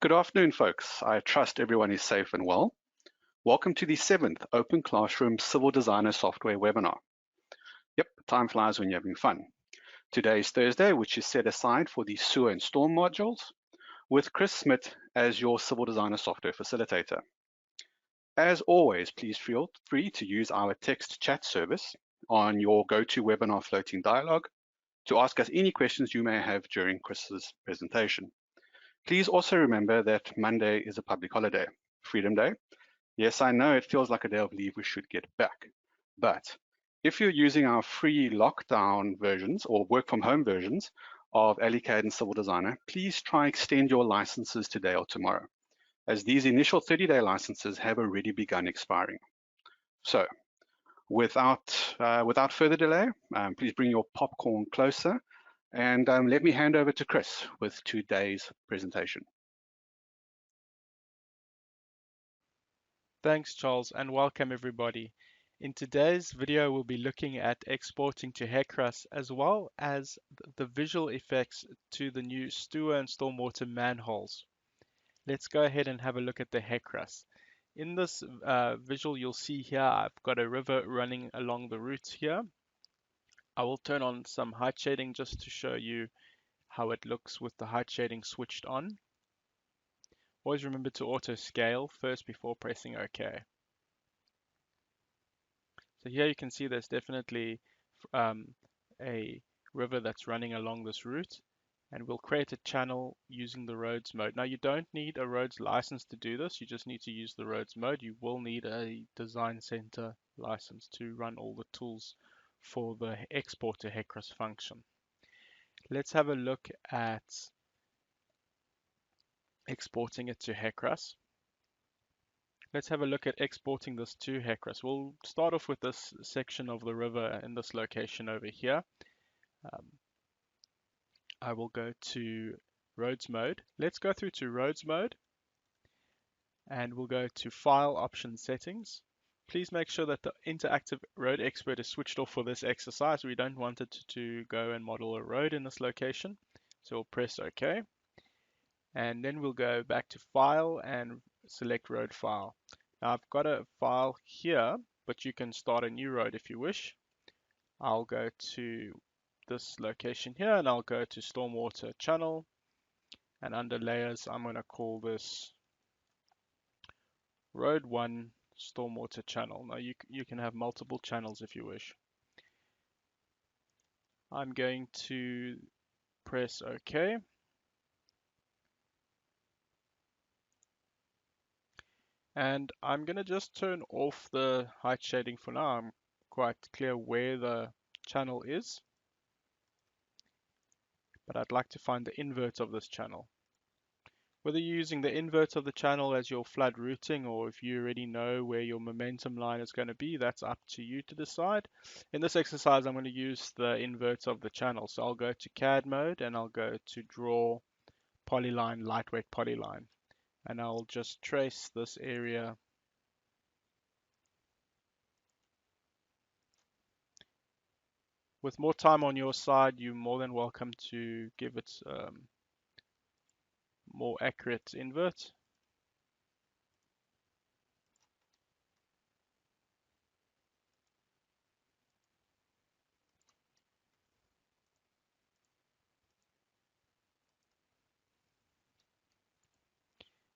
Good afternoon, folks. I trust everyone is safe and well. Welcome to the 7th Open Classroom Civil Designer Software webinar. Yep, time flies when you're having fun. Today is Thursday, which is set aside for the sewer and storm modules, with Chris Smith as your Civil Designer Software Facilitator. As always, please feel free to use our text chat service on your GoToWebinar floating dialogue to ask us any questions you may have during Chris's presentation. Please also remember that Monday is a public holiday, Freedom Day. Yes, I know it feels like a day of leave we should get back, but if you're using our free lockdown versions or work from home versions of AliCAD and Civil Designer, please try extend your licenses today or tomorrow, as these initial 30-day licenses have already begun expiring. So without further delay, please bring your popcorn closer and let me hand over to Chris with today's presentation. Thanks, Charles, and welcome everybody. In today's video, we'll be looking at exporting to HEC-RAS as well as the visual effects to the new sewer and stormwater manholes. Let's go ahead and have a look at the HEC-RAS. In this visual, you'll see here, I've got a river running along the route here. I will turn on some height shading just to show you how it looks with the height shading switched on. Always remember to auto scale first before pressing OK. So here you can see there's definitely a river that's running along this route, and we'll create a channel using the roads mode. Now you don't need a roads license to do this, you just need to use the roads mode. You will need a design center license to run all the tools for the export to HEC-RAS function. Let's have a look at exporting it to HEC-RAS. Let's have a look at exporting this to HEC-RAS. We'll start off with this section of the river in this location over here. I will go to roads mode. Let's go through to roads mode and we'll go to file option settings. Please make sure that the interactive road expert is switched off for this exercise. We don't want it to go and model a road in this location. So we'll press OK. And then we'll go back to file and select road file. Now I've got a file here, but you can start a new road if you wish. I'll go to this location here and I'll go to stormwater channel, and under layers I'm going to call this road 1 stormwater channel. Now you can have multiple channels if you wish. I'm going to press OK. And I'm going to just turn off the height shading for now. I'm quite clear where the channel is, but I'd like to find the invert of this channel. Whether you're using the invert of the channel as your flood routing, or if you already know where your momentum line is going to be, that's up to you to decide. In this exercise, I'm going to use the invert of the channel. So I'll go to CAD mode and I'll go to draw polyline, lightweight polyline. And I'll just trace this area. With more time on your side, you're more than welcome to give it more accurate invert.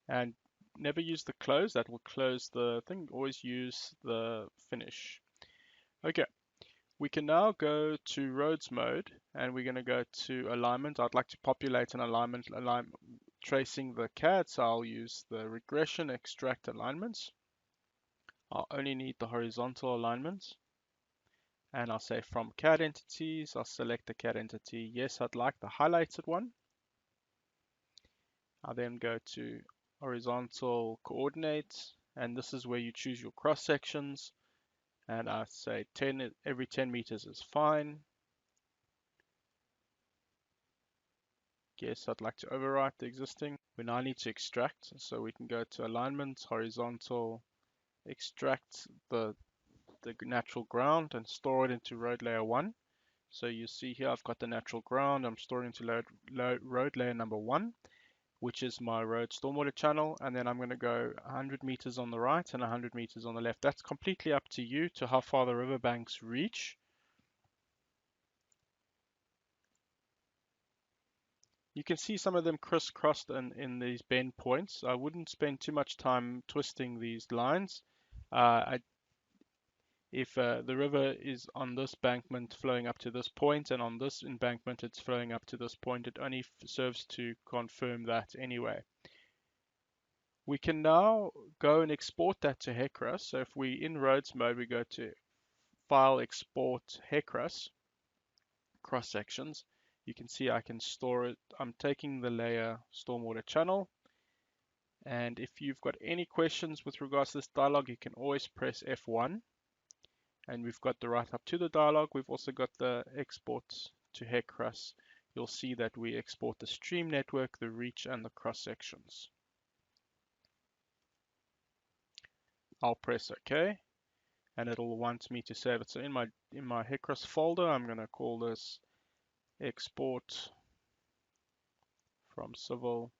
And never use the close, that will close the thing. Always use the finish. Okay, we can now go to roads mode and we're going to go to alignment. I'd like to populate an alignment tracing the CAD, so I'll use the regression extract alignments. I'll only need the horizontal alignments, and I'll say from CAD entities, I'll select the CAD entity. Yes, I'd like the highlighted one. I'll then go to horizontal coordinates, and this is where you choose your cross sections, and I say 10 every 10 meters is fine. Yes, I'd like to overwrite the existing. We now need to extract, so we can go to alignment, horizontal, extract the natural ground and store it into road layer 1. So you see here I've got the natural ground, I'm storing into road layer number 1. which is my road stormwater channel, and then I'm going to go 100 meters on the right and 100 meters on the left. That's completely up to you to how far the riverbanks reach. You can see some of them crisscrossed in these bend points. I wouldn't spend too much time twisting these lines. If the river is on this embankment flowing up to this point, and on this embankment it's flowing up to this point, it only serves to confirm that anyway. We can now go and export that to HEC-RAS. So if we in roads mode, we go to File, Export, HEC-RAS, cross sections. You can see I can store it. I'm taking the layer stormwater channel. And if you've got any questions with regards to this dialog, you can always press F1. And we've got the write up to the dialog. We've also got the export to HEC-RAS. You'll see that we export the stream network, the reach, and the cross sections. I'll press OK, and it'll want me to save it. So in my HEC-RAS folder, I'm going to call this export from Civil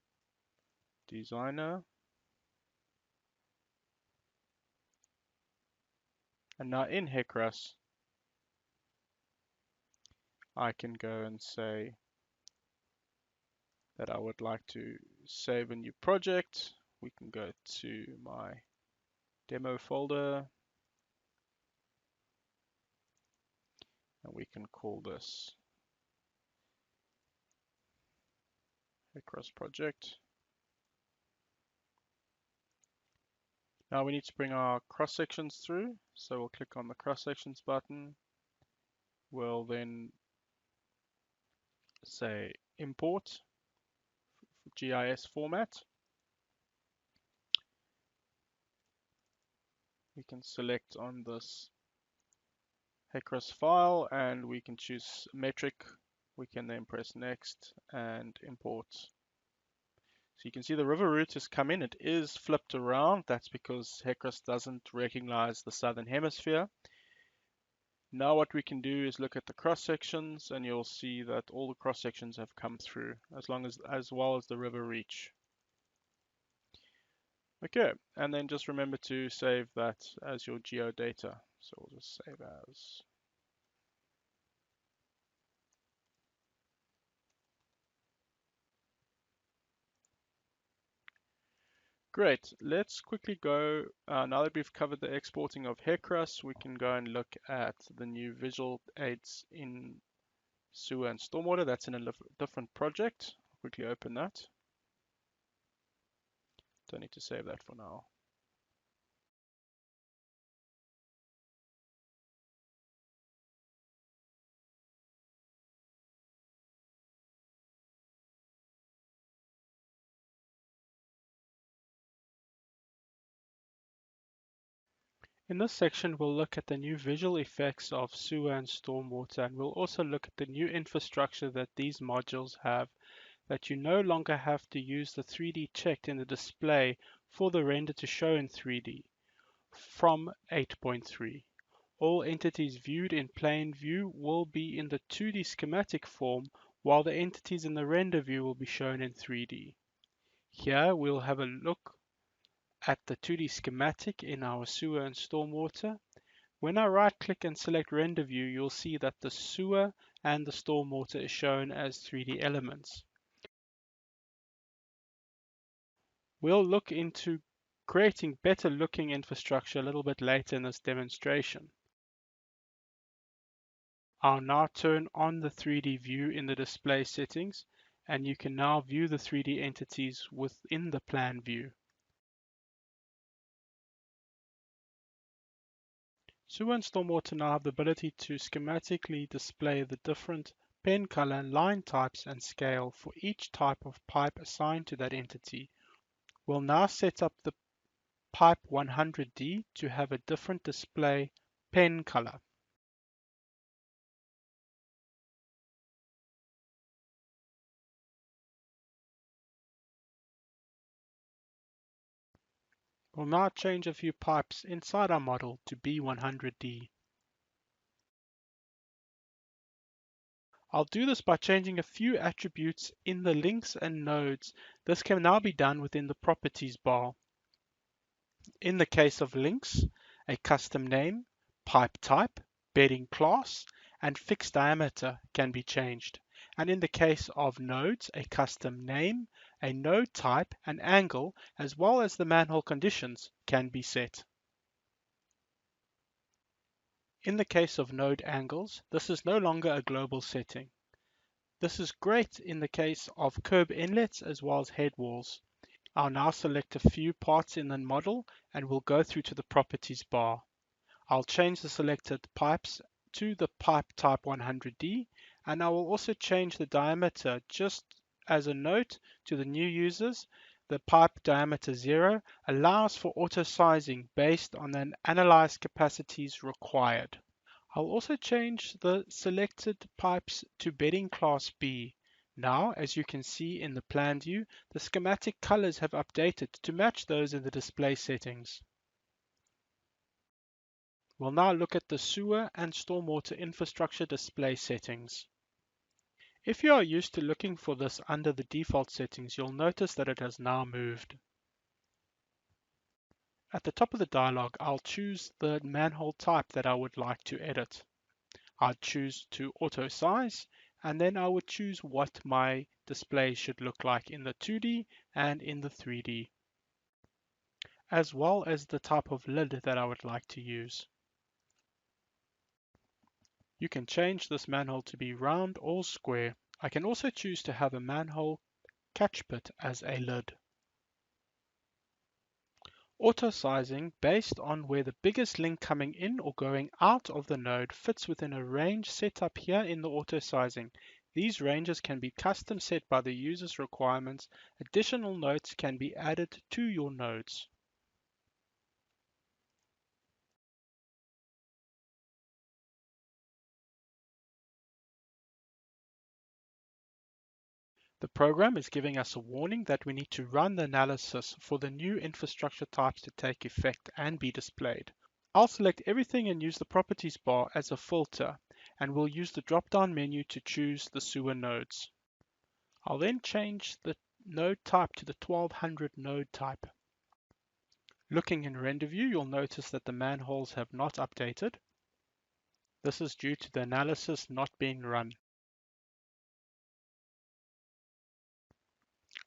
Designer. And now in HEC-RAS, I can go and say that I would like to save a new project. We can go to my demo folder, and we can call this HEC-RAS project. Now we need to bring our cross sections through. So we'll click on the cross sections button. We'll then say import GIS format. We can select on this HEC-RAS file and we can choose metric. We can then press next and import. So you can see the river route has come in. It is flipped around. That's because HEC-RAS doesn't recognize the southern hemisphere. Now what we can do is look at the cross sections, and you'll see that all the cross sections have come through as well as the river reach. Okay, and then just remember to save that as your geodata. So we'll just save as. Great, let's quickly go, now that we've covered the exporting of HEC-RAS, we can go and look at the new visual aids in sewer and stormwater. That's in a different project. I'll quickly open that. Don't need to save that for now. In this section, we'll look at the new visual effects of sewer and stormwater, and we'll also look at the new infrastructure that these modules have, that you no longer have to use the 3D checked in the display for the render to show in 3D from 8.3. All entities viewed in plane view will be in the 2D schematic form, while the entities in the render view will be shown in 3D. Here we'll have a look at the 2D schematic in our sewer and stormwater. When I right click and select render view, you'll see that the sewer and the stormwater is shown as 3D elements. We'll look into creating better looking infrastructure a little bit later in this demonstration. I'll now turn on the 3D view in the display settings, and you can now view the 3D entities within the plan view. Sewer and stormwater now have the ability to schematically display the different pen color, line types, and scale for each type of pipe assigned to that entity. We'll now set up the pipe 100D to have a different display pen color. We'll now change a few pipes inside our model to B100D. I'll do this by changing a few attributes in the links and nodes. This can now be done within the properties bar. In the case of links, a custom name, pipe type, bedding class, and fixed diameter can be changed. And in the case of nodes, a custom name, a node type, and angle, as well as the manhole conditions can be set. In the case of node angles, this is no longer a global setting. This is great in the case of curb inlets as well as head walls. I'll now select a few parts in the model and we'll go through to the properties bar. I'll change the selected pipes to the pipe type 100D, and I will also change the diameter. Just as a note to the new users, the pipe diameter 0 allows for auto sizing based on the analyzed capacities required. I'll also change the selected pipes to bedding class B. Now, as you can see in the plan view, the schematic colors have updated to match those in the display settings. We'll now look at the sewer and stormwater infrastructure display settings. If you are used to looking for this under the default settings, you'll notice that it has now moved. At the top of the dialog, I'll choose the manhole type that I would like to edit. I'd choose to auto size, and then I would choose what my display should look like in the 2D and in the 3D, as well as the type of lid that I would like to use. You can change this manhole to be round or square. I can also choose to have a manhole catch pit as a lid. Auto sizing based on where the biggest link coming in or going out of the node fits within a range set up here in the auto sizing. These ranges can be custom set by the user's requirements. Additional nodes can be added to your nodes. The program is giving us a warning that we need to run the analysis for the new infrastructure types to take effect and be displayed. I'll select everything and use the properties bar as a filter, and we'll use the drop-down menu to choose the sewer nodes. I'll then change the node type to the 1200 node type. Looking in render view, you'll notice that the manholes have not updated. This is due to the analysis not being run.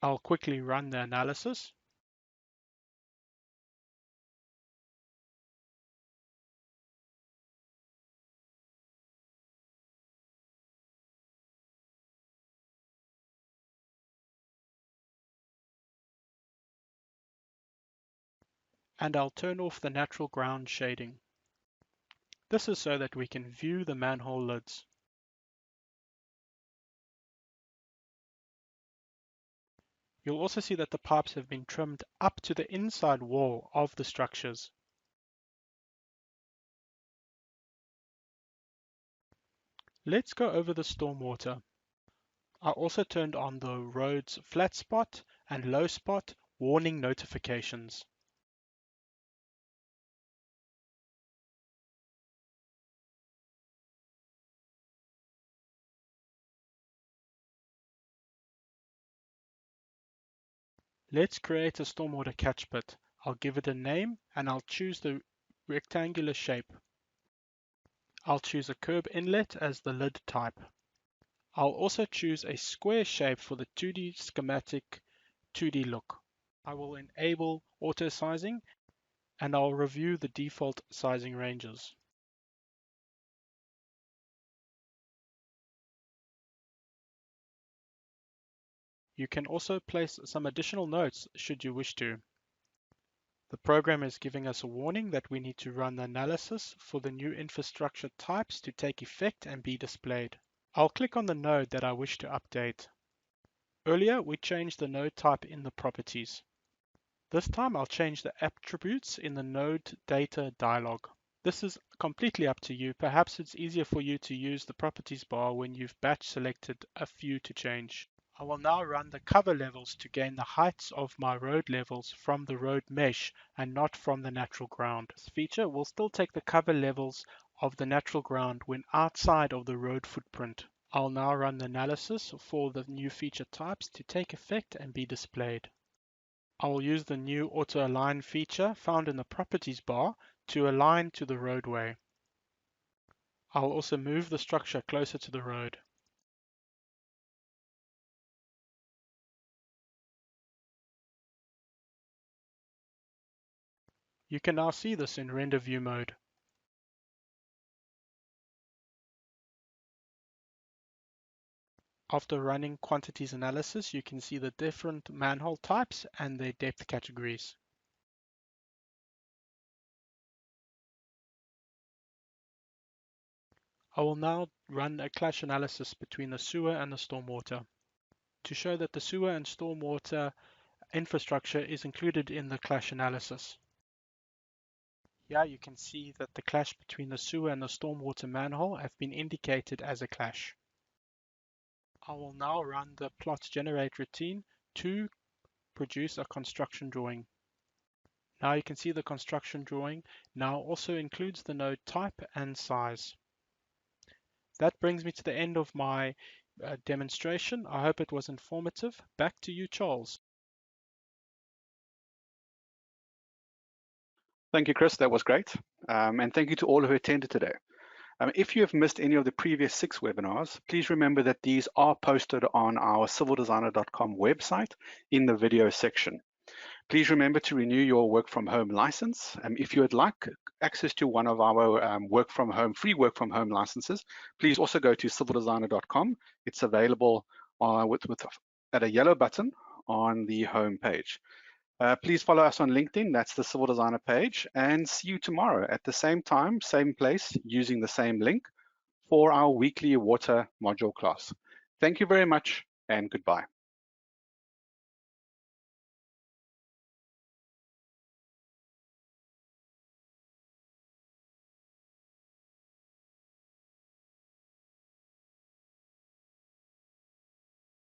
I'll quickly run the analysis. And I'll turn off the natural ground shading. This is so that we can view the manhole lids. You'll also see that the pipes have been trimmed up to the inside wall of the structures. Let's go over the stormwater. I also turned on the road's flat spot and low spot warning notifications. Let's create a stormwater catch pit. I'll give it a name and I'll choose the rectangular shape. I'll choose a curb inlet as the lid type. I'll also choose a square shape for the 2D schematic 2D look. I will enable auto sizing and I'll review the default sizing ranges. You can also place some additional notes should you wish to. The program is giving us a warning that we need to run the analysis for the new infrastructure types to take effect and be displayed. I'll click on the node that I wish to update. Earlier, we changed the node type in the properties. This time I'll change the attributes in the node data dialog. This is completely up to you. Perhaps it's easier for you to use the properties bar when you've batch selected a few to change. I will now run the cover levels to gain the heights of my road levels from the road mesh and not from the natural ground. This feature will still take the cover levels of the natural ground when outside of the road footprint. I'll now run the analysis for the new feature types to take effect and be displayed. I will use the new Auto Align feature found in the Properties bar to align to the roadway. I will also move the structure closer to the road. You can now see this in render view mode. After running quantities analysis, you can see the different manhole types and their depth categories. I will now run a clash analysis between the sewer and the stormwater to show that the sewer and stormwater infrastructure is included in the clash analysis. Here you can see that the clash between the sewer and the stormwater manhole have been indicated as a clash. I will now run the plot generate routine to produce a construction drawing. Now you can see the construction drawing now also includes the node type and size. That brings me to the end of my demonstration. I hope it was informative. Back to you, Charles. Thank you, Chris. That was great. And thank you to all who attended today. If you have missed any of the previous 6 webinars, please remember that these are posted on our civildesigner.com website in the video section. Please remember to renew your work from home license. If you would like access to one of our free work from home licenses, please also go to civildesigner.com. It's available at a yellow button on the home page. Please follow us on LinkedIn, that's the Civil Designer page, and see you tomorrow at the same time, same place, using the same link for our weekly water module class. Thank you very much and goodbye.